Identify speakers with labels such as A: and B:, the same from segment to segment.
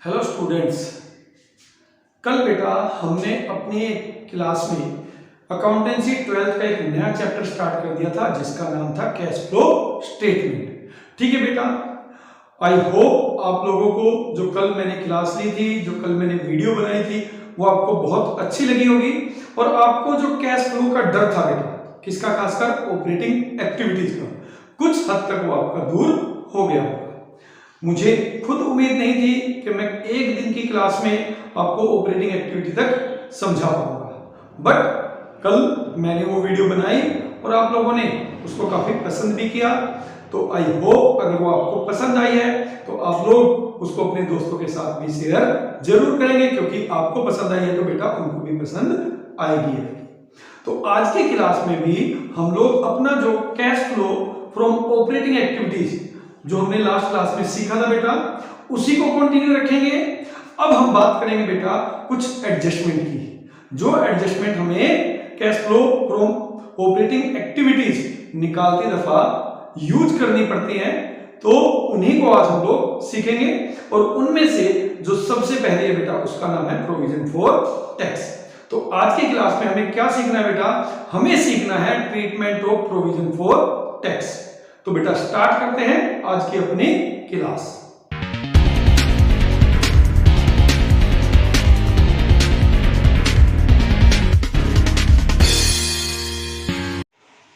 A: Hello students, कल बेटा हमने अपनी क्लास में अकाउंटेंसी 12th का एक नया चैप्टर स्टार्ट कर दिया था जिसका नाम था कैश फ्लो स्टेटमेंट। ठीक है बेटा, आई होप आप लोगों को जो कल मैंने क्लास ली थी, जो कल मैंने वीडियो बनाई थी, वो आपको बहुत अच्छी लगी होगी और आपको जो कैश फ्लो का डर था बेटा, किसका, खासकर ऑपरेटिंग एक्टिविटीज का, कुछ हद तक वो आपका दूर हो गया होगा। मुझे खुद उम्मीद नहीं थी कि मैं एक दिन की क्लास में आपको ऑपरेटिंग एक्टिविटी तक समझा पाऊंगा, बट कल मैंने वो वीडियो बनाई और आप लोगों ने उसको काफी पसंद भी किया। तो आई होप अगर वो आपको पसंद आई है तो आप लोग उसको अपने दोस्तों के साथ भी शेयर जरूर करेंगे, क्योंकि आपको पसंद आई है तो बेटा उनको भी पसंद आएगी। तो आज की क्लास में भी हम लोग अपना जो cash flow from operating activities जो हमने लास्ट क्लास में सीखा था बेटा, उसी को कंटिन्यू रखेंगे। अब हम बात करेंगे बेटा कुछ एडजस्टमेंट की, जो एडजस्टमेंट हमें cash flow from operating activities निकालती दफा यूज करनी पड़ती हैं, तो उन्हीं को आज हम लोग सीखेंगे। और उनमें से जो सबसे पहले है बेटा उसका नाम है प्रोविजन फॉर टैक्स। तो आज की क्लास में हमें क्या सीखना है बेटा, हमें सीखना है treatment of provision for tax. तो बेटा स्टार्ट करते हैं आज की अपनी क्लास।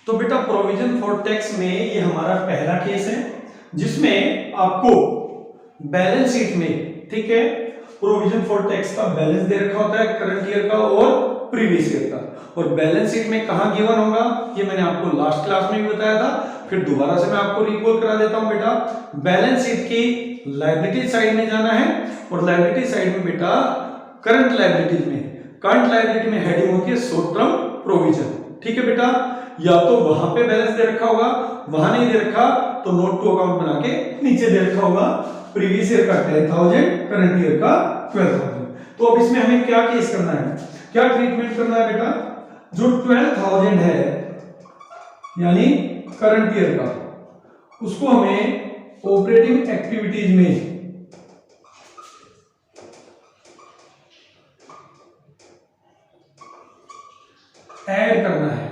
A: तो बेटा प्रोविजन फॉर टैक्स में ये हमारा पहला केस है जिसमें आपको बैलेंस शीट में, ठीक है, प्रोविजन फॉर टैक्स का बैलेंस दे रखा होता है करंट ईयर का और प्रीवियस ईयर का, और बैलेंस शीट में कहां गिवन होगा ये मैंने आपको लास्ट क्लास में भी बताया था। फिर दोबारा से मैं आपको रिकॉल करा देता हूं बेटा, बैलेंस शीट की लायबिलिटी साइड में जाना है और लायबिलिटी साइड में बेटा करंट लायबिलिटीज में, करंट लायबिलिटी में हेडिंग होती है शॉर्ट टर्म प्रोविजन। ठीक है बेटा, या तो वहां पे बैलेंस दे रखा होगा, वहां नहीं दे रखा तो नोट टू अकाउंट बना के नीचे दे रखा होगा प्रीवियस ईयर का 10,000, करंट ईयर का 12,000। तो अब इसमें हमें क्या केस करना है, क्या ट्रीटमेंट करना है बेटा, जो 12,000 है यानी करंट ईयर का, उसको हमें ऑपरेटिंग एक्टिविटीज में ऐड करना है,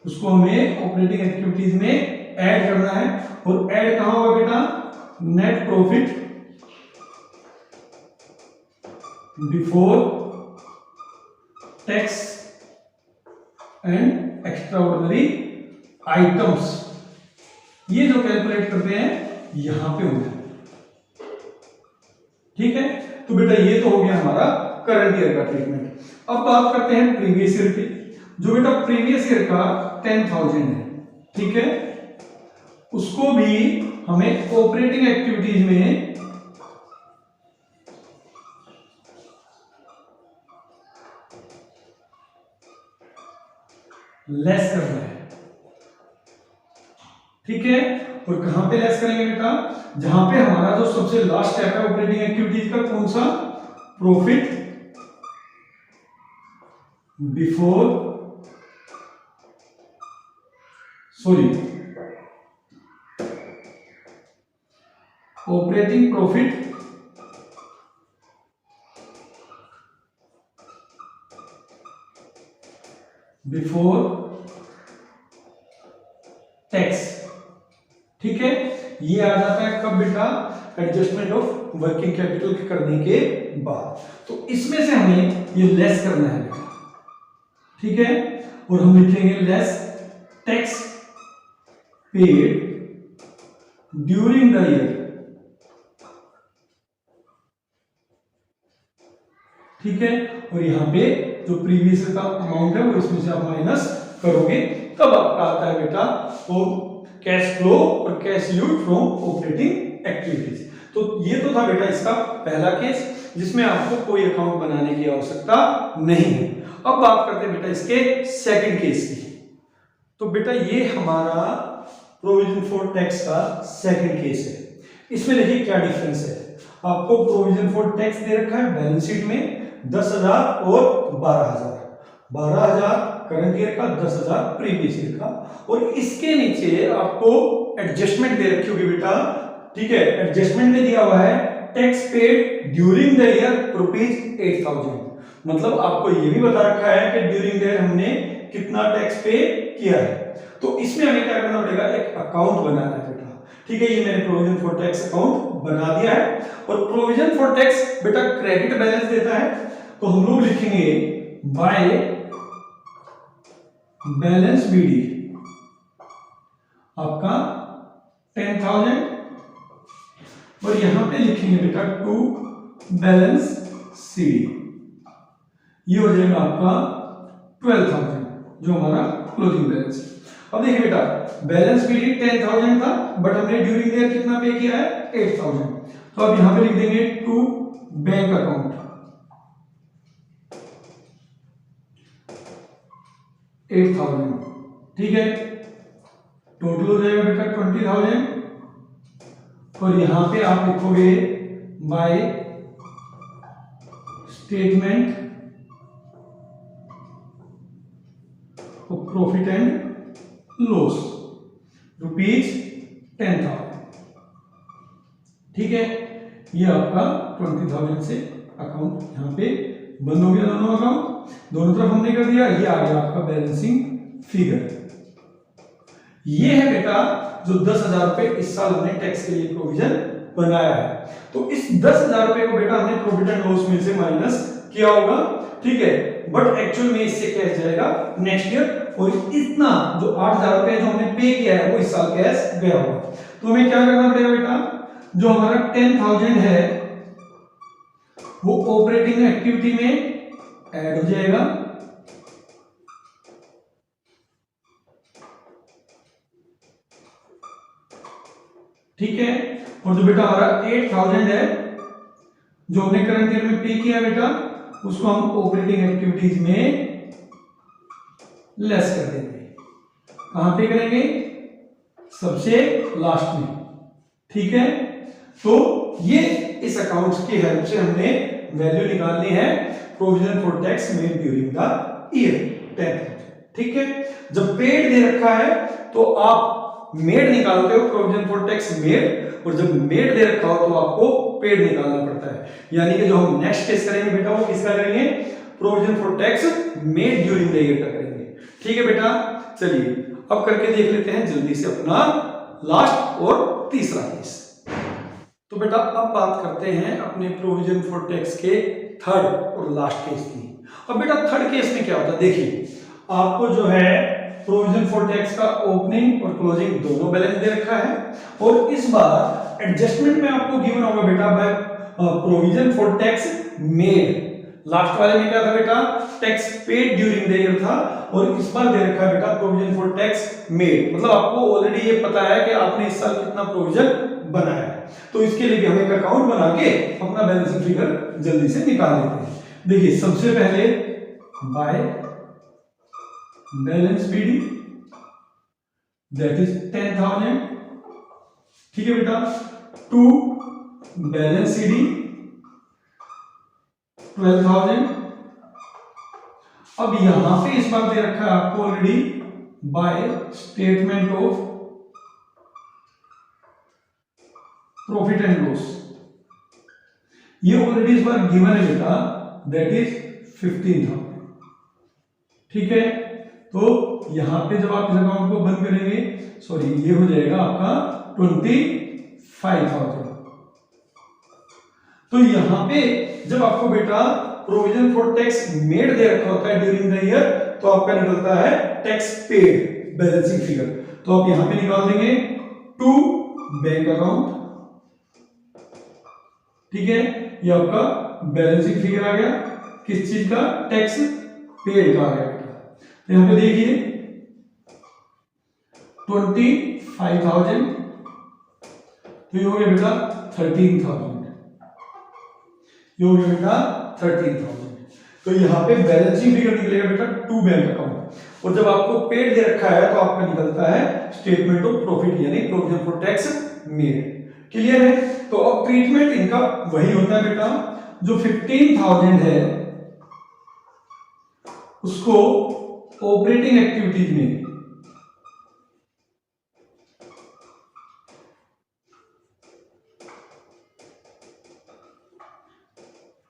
A: उसको हमें ऑपरेटिंग एक्टिविटीज में ऐड करना है। और ऐड कहां होगा बेटा, net profit before tax and extraordinary items, ये जो कैलकुलेट करते हैं यहां पे होगा। ठीक है, तो बेटा ये तो हो गया हमारा करंट ईयर का ट्रीटमेंट। अब बात करते हैं प्रीवियस ईयर की, जो बेटा प्रीवियस ईयर का 10,000 है, ठीक है, उसको भी हमें ऑपरेटिंग एक्टिविटीज में लेस करना है। ठीक है, और कहां पे लेस करेंगे बेटा, जहां पे हमारा जो सबसे लास्ट स्टेप है ऑपरेटिंग एक्टिविटीज का, कौन सा, profit before, sorry, operating profit before tax. ठीक है, ये आ जाता है कब बेटा, एडजस्टमेंट ऑफ वर्किंग कैपिटल करने के बाद। तो इसमें से हमें ये लेस करना है बेटा, ठीक है, और हम लिखेंगे less tax paid during the year. ठीक है, और यहां पे जो प्रीवियस का अमाउंट है वो इसमें से आप माइनस करोगे, तब आपका आता है बेटा वो कैश फ्लो और cash use from operating activities. तो ये तो था बेटा इसका पहला केस जिसमें आपको कोई अकाउंट बनाने की आवश्यकता नहीं है। अब बात करते हैं बेटा इसके सेकंड केस की। तो बेटा ये हमारा प्रोविजन फॉर टैक्स का सेकंड केस है। इसमें देखिए क्या डिफरेंस है, आपको प्रोविजन फॉर टैक्स दे रखा है बैलेंस शीट में 10,000 और 12,000, 12,000 करंट ईयर का, 10,000 प्रीवियस ईयर का, और इसके नीचे आपको एडजस्टमेंट दे रखी होगी बेटा। ठीक है, एडजस्टमेंट में दिया हुआ है tax paid during the year ₹8,000। मतलब आपको ये भी बता रखा है कि ड्यूरिंग द ईयर हमने कितना टैक्स पे किया है। तो इसमें हमें क्या करना पड़ेगा, एक अकाउंट बनाना है बेटा। ठीक है, ये मैंने प्रोविजन फॉर टैक्स अकाउंट बना दिया है। और प्रोविजन फॉर टैक्स बेटा क्रेडिट बैलेंस देता है, तो हम लोग लिखेंगे बाय बैलेंस बीडी आपका 10,000, और यहां पे लिखेंगे बेटा टू बैलेंस सीडी, ये हो जाएगा आपका 12,000 जो हमारा क्लोजिंग बैलेंस है। अब देखिए बेटा, बैलेंस बीडी 10,000 था, बट हमने ड्यूरिंग द ईयर कितना पे किया है, 8,000। तो अब यहां पे लिख देंगे टू बैंक अकाउंट 8,000। ठीक है, टोटल हो जाएगा बेटा 20,000, और यहां पे आप लिखोगे by statement of profit and loss ₹10,000। ठीक है, ये आपका 20,000 से अकाउंट यहां पे बंद हो गया, दोनों अकाउंट दोनों तरफ हमने कर दिया। ये आ गया आपका बैलेंसिंग फिगर। ये है बेटा जो 10,000 रुपए इस साल हमने टैक्स के लिए प्रोविजन बनाया है। तो इस 10,000 रुपए को बेटा हमने प्रॉफिट एंड लॉस में से माइनस किया होगा। ठीक है, बट एक्चुअल में इससे कैश जाएगा नेक्स्ट ईयर, और इतना जो 8,000 रुपए जो हमने पे किया है वो इस साल कैश गया होगा। तो हमें क्या करना पड़ेगा बेटा, जो हमारा 10,000 है वो ऑपरेटिंग एक्टिविटी में ऐड हो जाएगा, ठीक है। और जो बेटा हमारा 8,000 है जो हमने करंट ईयर में पे किया बेटा, उसको हम ऑपरेटिंग एक्टिविटीज में लेस कर देंगे। कहां पे करेंगे, सबसे लास्ट में। ठीक है, तो ये इस अकाउंट्स की हेल्प से हमने वैल्यू निकालनी है provision for tax made during the year 10,000। ठीक है, जब पेड दे रखा है तो आप मेड निकालते हो प्रोविजन फॉर टैक्स मेड, और जब मेड दे रखा हो तो आपको पेड निकालना पड़ता है। यानी कि जो हम नेक्स्ट केस करेंगे बेटा वो किसका करेंगे, provision for tax made during the year का करेंगे। ठीक है बेटा, चलिए अब करके देख लेते हैं जल्दी से अपना लास्ट और तीसरा केस। तो बेटा अब बात करते हैं अपने प्रोविजन फॉर टैक्स के थर्ड और लास्ट केस की। अब बेटा थर्ड केस में क्या होता है, देखिए आपको जो है प्रोविजन फॉर टैक्स का ओपनिंग और क्लोजिंग दोनों बैलेंस दे रखा है, और इस बार एडजस्टमेंट में आपको गिवन होगा बेटा by provision for tax made. Last वाले में क्या था बेटा, tax paid during the year था, और इस बार दे रखा है बेटा प्रोविजन फॉर टैक्स मेड। मतलब आपको ऑलरेडी ये पता है कि आपने इस साल कितना प्रोविजन बनाया है, तो इसके लिए भी हम एक अकाउंट बना के अपना बैलेंसिंग फिगर जल्दी से निकाल लेते हैं। देखिए सबसे पहले by balance BD that is 10,000। ठीक है बेटा, टू बैलेंस सीडी 12,000। अब यहां पे इस बार दे रखा है आपको already by statement of profit and loss, ये ऑलरेडी इस बार गिवन है बेटा दैट इज 15,000। ठीक है, तो यहां पे जब आप इस अकाउंट को बंद करेंगे, सॉरी ये हो जाएगा आपका 25,000। तो यहां पे जब आपको बेटा प्रोविजन फॉर टैक्स मेड दे रखा होता है ड्यूरिंग द ईयर, तो आपका निकलता है टैक्स पेड बैलेंसिंग फिगर। तो आप यहां पे निकाल देंगे टू बैंक अकाउंट। ठीक है, ये आपका बैलेंसिंग फिगर आ गया, किस चीज का, टैक्स पेड का आ गया। तो यहां पे देखिए 25,000, तो ये हो गया बेटा 13,000, ये हो गया बेटा 13,000। तो यहां पे बैलेंसिंग फिगर निकलेगा बेटा टू बैंक अकाउंट, और जब आपको पेड दे रखा है तो आपका निकलता है स्टेटमेंट ऑफ प्रॉफिट यानी provision for tax made. Clear है, तो अब ट्रीटमेंट इनका वही होता है बेटा, जो 15,000 है उसको ऑपरेटिंग एक्टिविटीज में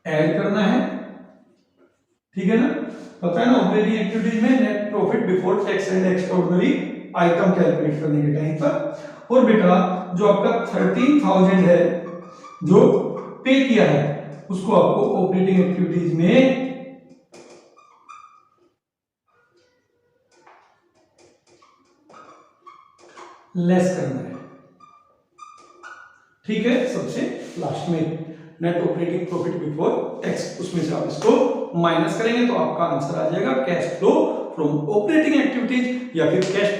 A: ऐड करना है, ठीक है ना। पता है ना ऑपरेटिंग एक्टिविटीज में net profit before tax and extraordinary item calculate करने के टाइम पर। और बेटा जो आपका 13,000 है जो पे किया है उसको आपको ऑपरेटिंग एक्टिविटीज में लेस करना है, ठीक है। सबसे लास्ट में net operating profit before tax, उसमें से आप इसको माइनस करेंगे तो आपका आंसर आ जाएगा cash flow from operating activities या फिर cash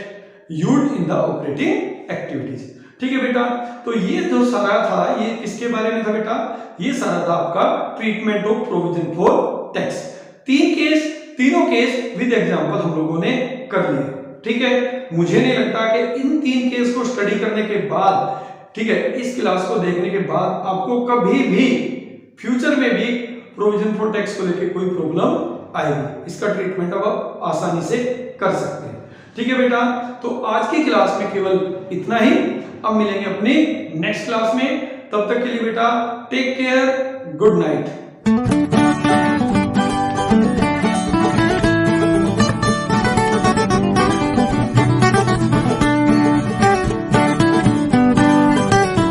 A: used in the operating activities, ठीक है बेटा। तो ये जो सारा था ये किसके बारे में था बेटा, ये सारा था आपका treatment of provision for tax. तीनों केस विद एग्जांपल हम लोगों ने कर लिए, ठीक है। मुझे नहीं लगता कि इन 3 केस को स्टडी करने के बाद, ठीक है, इस क्लास को देखने के बाद आपको कभी भी फ्यूचर में भी प्रोविजन फॉर टैक्स को लेकर कोई प्रॉब्लम आएगी। इसका ट्रीटमेंट अब आप आसानी से कर सकते हैं, ठीक है बेटा। तो आज की क्लास में केवल इतना ही, अब मिलेंगे अपनी नेक्स्ट क्लास में। तब तक के लिए बेटा टेक केयर, गुड नाइट।